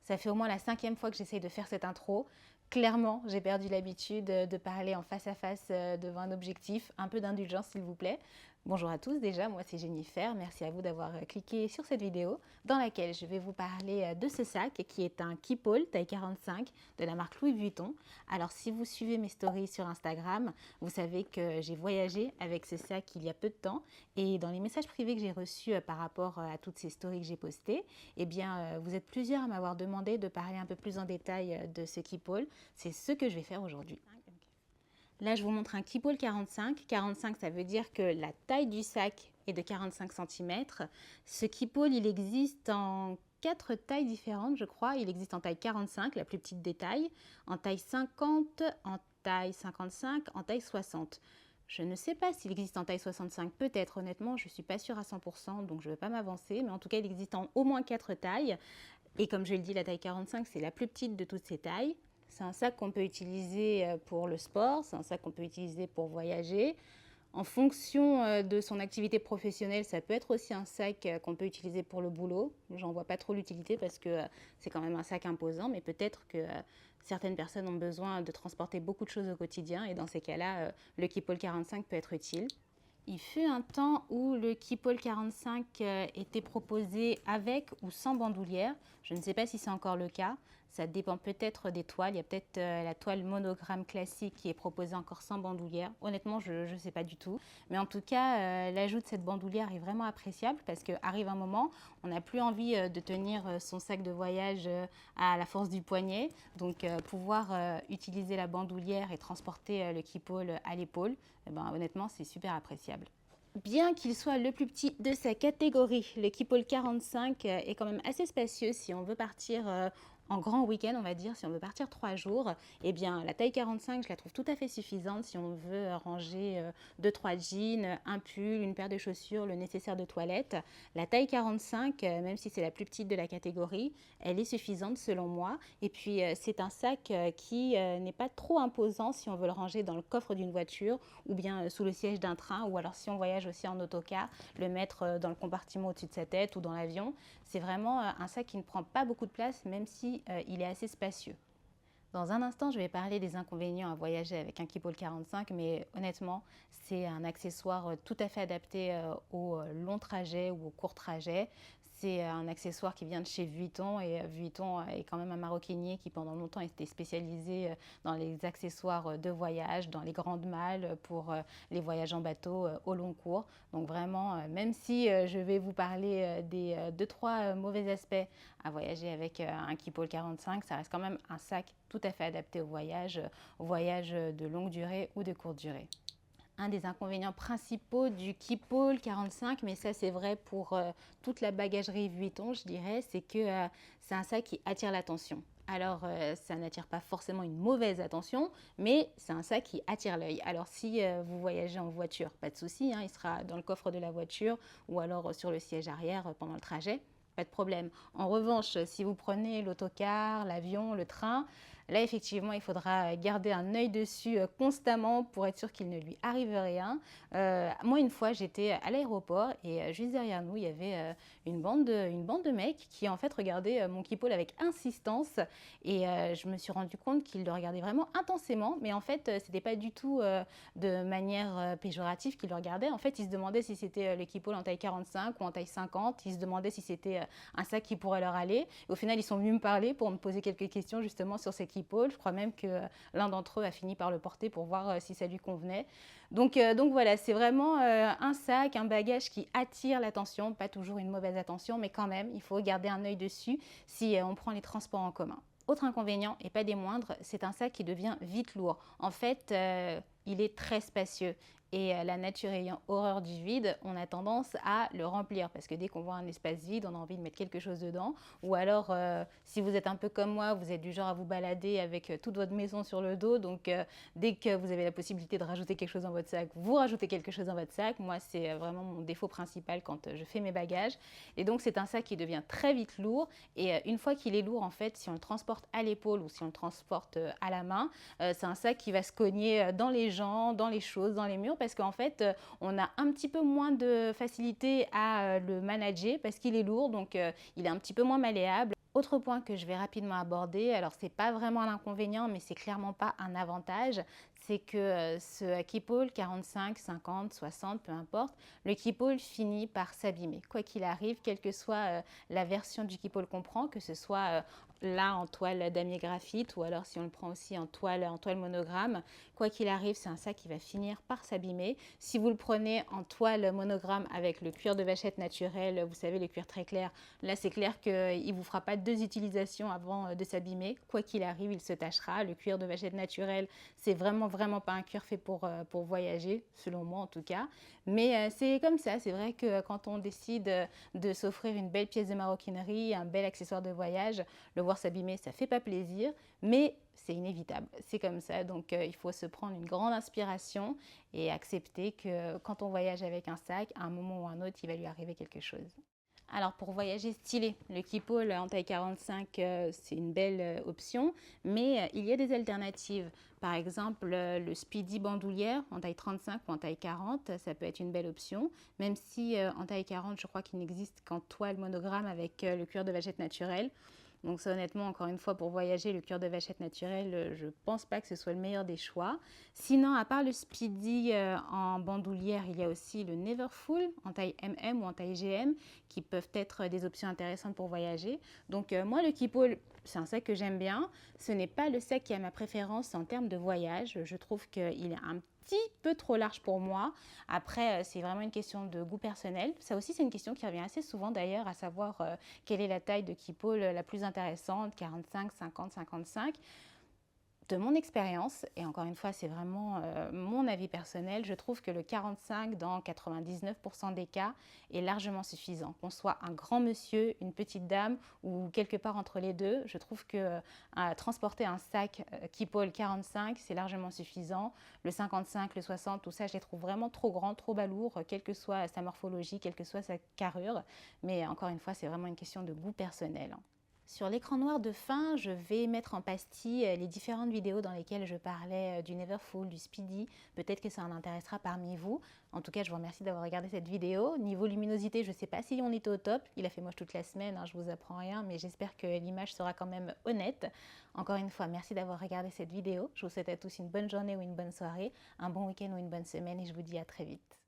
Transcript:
Ça fait au moins la 5e fois que j'essaye de faire cette intro. Clairement, j'ai perdu l'habitude de parler en face à face devant un objectif. Un peu d'indulgence, s'il vous plaît. Bonjour à tous déjà, moi c'est Jennifer. Merci à vous d'avoir cliqué sur cette vidéo dans laquelle je vais vous parler de ce sac qui est un Keepall taille 45 de la marque Louis Vuitton. Alors si vous suivez mes stories sur Instagram, vous savez que j'ai voyagé avec ce sac il y a peu de temps et dans les messages privés que j'ai reçus par rapport à toutes ces stories que j'ai postées, eh bien vous êtes plusieurs à m'avoir demandé de parler un peu plus en détail de ce Keepall. C'est ce que je vais faire aujourd'hui. Là, je vous montre un Keepall 45. 45, ça veut dire que la taille du sac est de 45 cm. Ce Keepall, il existe en 4 tailles différentes, je crois. Il existe en taille 45, la plus petite des tailles, en taille 50, en taille 55, en taille 60. Je ne sais pas s'il existe en taille 65, peut-être, honnêtement, je ne suis pas sûre à 100%, donc je ne vais pas m'avancer, mais en tout cas, il existe en au moins 4 tailles. Et comme je le dis, la taille 45, c'est la plus petite de toutes ces tailles. C'est un sac qu'on peut utiliser pour le sport, c'est un sac qu'on peut utiliser pour voyager. En fonction de son activité professionnelle, ça peut être aussi un sac qu'on peut utiliser pour le boulot. J'en vois pas trop l'utilité parce que c'est quand même un sac imposant, mais peut-être que certaines personnes ont besoin de transporter beaucoup de choses au quotidien et dans ces cas-là, le Keepall 45 peut être utile. Il fut un temps où le Keepall 45 était proposé avec ou sans bandoulière. Je ne sais pas si c'est encore le cas. Ça dépend peut-être des toiles. Il y a peut-être la toile monogramme classique qui est proposée encore sans bandoulière. Honnêtement, je ne sais pas du tout. Mais en tout cas, l'ajout de cette bandoulière est vraiment appréciable parce qu'arrive un moment, on n'a plus envie de tenir son sac de voyage à la force du poignet. Donc, pouvoir utiliser la bandoulière et transporter le Keepall à l'épaule, eh ben, honnêtement, c'est super appréciable. Bien qu'il soit le plus petit de sa catégorie, le Keepall 45 est quand même assez spacieux si on veut partir en grand week-end, on va dire, si on veut partir 3 jours. Eh bien, la taille 45, je la trouve tout à fait suffisante si on veut ranger 2-3 jeans, un pull, une paire de chaussures, le nécessaire de toilette. La taille 45, même si c'est la plus petite de la catégorie, elle est suffisante selon moi. Et puis, c'est un sac qui n'est pas trop imposant si on veut le ranger dans le coffre d'une voiture ou bien sous le siège d'un train, ou alors si on voyage aussi en autocar, le mettre dans le compartiment au-dessus de sa tête ou dans l'avion. C'est vraiment un sac qui ne prend pas beaucoup de place, même si il est assez spacieux. Dans un instant, je vais parler des inconvénients à voyager avec un Keepall 45, mais honnêtement, c'est un accessoire tout à fait adapté aux longs trajets ou aux courts trajets. C'est un accessoire qui vient de chez Vuitton et Vuitton est quand même un maroquinier qui pendant longtemps était spécialisé dans les accessoires de voyage, dans les grandes malles pour les voyages en bateau au long cours. Donc vraiment, même si je vais vous parler des 2-3 mauvais aspects à voyager avec un Keepall 45, ça reste quand même un sac tout à fait adapté au voyage de longue durée ou de courte durée. Un des inconvénients principaux du Keepall 45, mais ça c'est vrai pour toute la bagagerie Vuitton, je dirais, c'est que c'est un sac qui attire l'attention. Alors, ça n'attire pas forcément une mauvaise attention, mais c'est un sac qui attire l'œil. Alors, si vous voyagez en voiture, pas de souci, hein, il sera dans le coffre de la voiture ou alors sur le siège arrière pendant le trajet. Pas de problème. En revanche, si vous prenez l'autocar, l'avion, le train, là effectivement il faudra garder un œil dessus constamment pour être sûr qu'il ne lui arrive rien. Moi une fois j'étais à l'aéroport et juste derrière nous il y avait une bande de mecs qui en fait regardaient mon Keepall avec insistance et je me suis rendu compte qu'ils le regardaient vraiment intensément, mais en fait c'était pas du tout de manière péjorative qu'ils le regardaient. En fait ils se demandaient si c'était le Keepall en taille 45 ou en taille 50, ils se demandaient si c'était un sac qui pourrait leur aller. Et au final, ils sont venus me parler pour me poser quelques questions justement sur ces Keepall. Je crois même que l'un d'entre eux a fini par le porter pour voir si ça lui convenait. Donc voilà, c'est vraiment un sac, un bagage qui attire l'attention, pas toujours une mauvaise attention, mais quand même, il faut garder un œil dessus si on prend les transports en commun. Autre inconvénient, et pas des moindres, c'est un sac qui devient vite lourd. En fait, il est très spacieux et la nature ayant horreur du vide, on a tendance à le remplir parce que dès qu'on voit un espace vide, on a envie de mettre quelque chose dedans. Ou alors, si vous êtes un peu comme moi, vous êtes du genre à vous balader avec toute votre maison sur le dos. Donc, dès que vous avez la possibilité de rajouter quelque chose dans votre sac, vous rajoutez quelque chose dans votre sac. Moi, c'est vraiment mon défaut principal quand je fais mes bagages. Et donc, c'est un sac qui devient très vite lourd. Et une fois qu'il est lourd, en fait, si on le transporte à l'épaule ou si on le transporte à la main, c'est un sac qui va se cogner dans les gens, dans les choses, dans les murs, parce qu'en fait, on a un petit peu moins de facilité à le manager parce qu'il est lourd, donc il est un petit peu moins malléable. Autre point que je vais rapidement aborder, alors c'est pas vraiment un inconvénient, mais c'est clairement pas un avantage, c'est que ce keep-all 45, 50, 60, peu importe, le keep-all finit par s'abîmer. Quoi qu'il arrive, quelle que soit la version du keep-all qu'on prend, que ce soit là en toile damier graphite ou alors si on le prend aussi en toile monogramme, quoi qu'il arrive, c'est un sac qui va finir par s'abîmer. Si vous le prenez en toile monogramme avec le cuir de vachette naturel, vous savez, le cuir très clair, là c'est clair qu'il ne vous fera pas 2 utilisations avant de s'abîmer. Quoi qu'il arrive, il se tachera. Le cuir de vachette naturel, c'est vraiment pas un cuir fait pour voyager, selon moi en tout cas. Mais c'est comme ça, c'est vrai que quand on décide de s'offrir une belle pièce de maroquinerie, un bel accessoire de voyage, le voir s'abîmer, ça fait pas plaisir, mais c'est inévitable, c'est comme ça. Donc il faut se prendre une grande inspiration et accepter que quand on voyage avec un sac, à un moment ou à un autre, il va lui arriver quelque chose. Alors pour voyager stylé, le keep-all en taille 45, c'est une belle option, mais il y a des alternatives. Par exemple, le Speedy bandoulière en taille 35 ou en taille 40, ça peut être une belle option, même si en taille 40, je crois qu'il n'existe qu'en toile monogramme avec le cuir de vachette naturel. Donc ça, honnêtement, encore une fois, pour voyager, le cuir de vachette naturel, je ne pense pas que ce soit le meilleur des choix. Sinon, à part le Speedy en bandoulière, il y a aussi le Neverfull en taille MM ou en taille GM qui peuvent être des options intéressantes pour voyager. Donc moi, le Keepall, c'est un sac que j'aime bien. Ce n'est pas le sac qui a ma préférence en termes de voyage. Je trouve qu'il est un petit peu trop large pour moi. Après, c'est vraiment une question de goût personnel. Ça aussi, c'est une question qui revient assez souvent d'ailleurs, à savoir quelle est la taille de keep-all la plus intéressante, 45, 50, 55. De mon expérience, et encore une fois, c'est vraiment mon avis personnel, je trouve que le 45 dans 99% des cas est largement suffisant. Qu'on soit un grand monsieur, une petite dame ou quelque part entre les deux, je trouve que transporter un sac Keepall 45, c'est largement suffisant. Le 55, le 60, tout ça, je les trouve vraiment trop grands, trop balourds, quelle que soit sa morphologie, quelle que soit sa carrure. Mais encore une fois, c'est vraiment une question de goût personnel. Sur l'écran noir de fin, je vais mettre en pastille les différentes vidéos dans lesquelles je parlais du Neverfull, du Speedy. Peut-être que ça en intéressera parmi vous. En tout cas, je vous remercie d'avoir regardé cette vidéo. Niveau luminosité, je ne sais pas si on était au top. Il a fait moche toute la semaine, hein, je vous apprends rien, mais j'espère que l'image sera quand même honnête. Encore une fois, merci d'avoir regardé cette vidéo. Je vous souhaite à tous une bonne journée ou une bonne soirée, un bon week-end ou une bonne semaine et je vous dis à très vite.